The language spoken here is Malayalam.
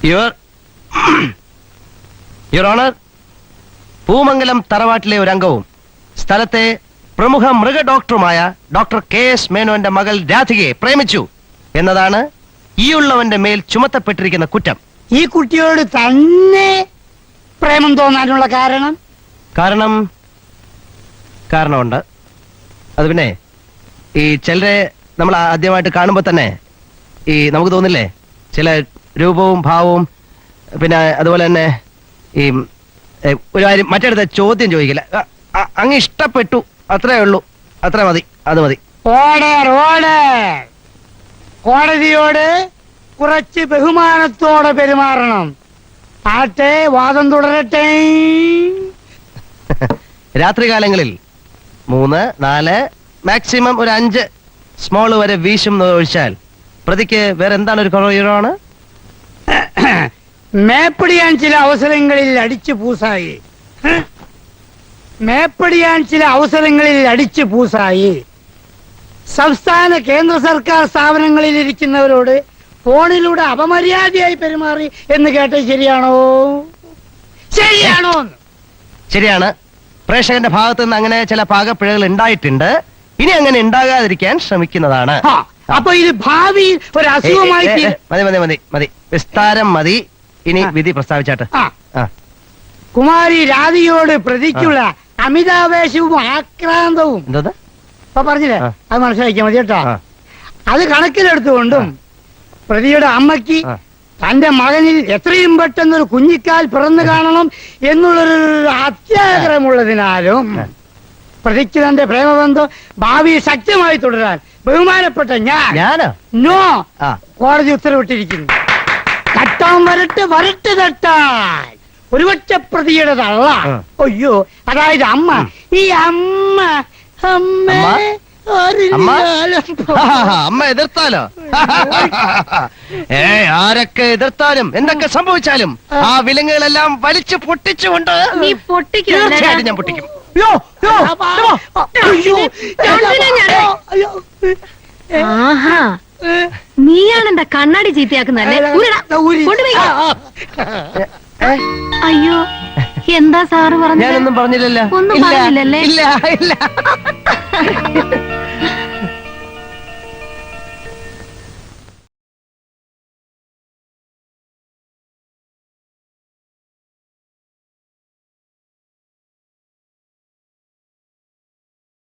യുവർ ഓണർ, പൂമംഗലം തറവാട്ടിലെ ഒരു അംഗവും സ്ഥലത്തെ പ്രമുഖ മൃഗ ഡോക്ടറുമായ ഡോക്ടർ KS മേനോന്റെ മകൾ രാധികയെ പ്രേമിച്ചു എന്നതാണ് ഈ ഉള്ളവന്റെ മേൽ ചുമത്തപ്പെട്ടിരിക്കുന്ന കുറ്റം. ഈ കുട്ടിയോട് തന്നെ പ്രേമം തോന്നാനുള്ള കാരണമുണ്ട്. അത് പിന്നെ ഈ ചിലരെ നമ്മൾ ആദ്യമായിട്ട് കാണുമ്പോ തന്നെ ഈ നമുക്ക് തോന്നില്ലേ ചില രൂപവും ഭാവവും, പിന്നെ അതുപോലെ തന്നെ ഈ ഒരു കാര്യം മറ്റടുത്ത ചോദ്യം ചോദിക്കില്ല, അങ്ങ് ഇഷ്ടപ്പെട്ടു അത്രേ ഉള്ളൂ, അത്ര മതി, അത് മതി. കോടതിയോട് കുറച്ച് ബഹുമാനത്തോടെ പെരുമാറണം. ആട്ടെ, വാദം തുടരട്ടെ. രാത്രികാലങ്ങളിൽ 3, 4 മാക്സിമം ഒരു 5 സ്മോള് വരെ വീശും ഒഴിച്ചാൽ പ്രതിക്ക് വേറെ എന്താണ് ഒരു കുറവാണ്? മേപ്പടിയാൻ ചില അവസരങ്ങളിൽ അടിച്ചു പൂസായി സംസ്ഥാന കേന്ദ്ര സർക്കാർ സ്ഥാപനങ്ങളിൽ ഇരിക്കുന്നവരോട് ഫോണിലൂടെ അപമര്യാദയായി പെരുമാറി എന്ന് കേട്ടത് ശരിയാണോ? ശരിയാണ്. പ്രേക്ഷകന്റെ ഭാഗത്ത് നിന്ന് അങ്ങനെ ചില പാകപ്പിഴകൾ ഉണ്ടായിട്ടുണ്ട്. ഇനി അങ്ങനെ ഉണ്ടാകാതിരിക്കാൻ ശ്രമിക്കുന്നതാണ്. അപ്പൊ ഇത് ഭാവിയിൽ ഒരു അസുഖമായി മതി, വിസ്താരം മതി. ഇനി വിധി പ്രസ്താവിച്ചാട്ട്. കുമാരി രാധികയോട് പ്രതിക്കുള്ള അമിതാവേശവും ആക്രാന്തവും അപ്പൊ പറഞ്ഞില്ലേ, അത് മനസ്സിലാക്കിയാൽ മതി കേട്ടോ. അത് കണക്കിലെടുത്തുകൊണ്ടും പ്രതിയുടെ അമ്മയ്ക്ക് തന്റെ മകനിൽ എത്രയും പെട്ടെന്നൊരു കുഞ്ഞിക്കാൽ പിറന്നു കാണണം എന്നുള്ളൊരു അത്യാഗ്രഹമുള്ളതിനാലും പ്രതിക്ക് തന്റെ പ്രേമബന്ധം ഭാവി ശക്തമായി തുടരാൻ ബഹുമാനപ്പെട്ട ഞാൻ കോടതി ഉത്തരവിട്ടിരിക്കുന്നു. തട്ടാൻ വരട്ട് തട്ടാൻ ഒരുപക്ഷ പ്രതിയുടെ തള്ള, അയ്യോ അതായത് അമ്മ, ഈ അമ്മ എതിർത്താലോ? ആരൊക്കെ എതിർത്താലും എന്തൊക്കെ സംഭവിച്ചാലും ആ വിലങ്ങുകളെല്ലാം വലിച്ചു പൊട്ടിച്ചുകൊണ്ട് തീർച്ചയായിട്ടും ഞാൻ പൊട്ടിക്കും. നീയാണ് എന്റെ കണ്ണാടി ചീത്തയാക്കുന്നല്ലേ? അയ്യോ, എന്താ സാറ് പറഞ്ഞു? ഞാനൊന്നും പറഞ്ഞില്ലല്ലോ. ഒന്നും പറഞ്ഞില്ലല്ലേ? ഇല്ല.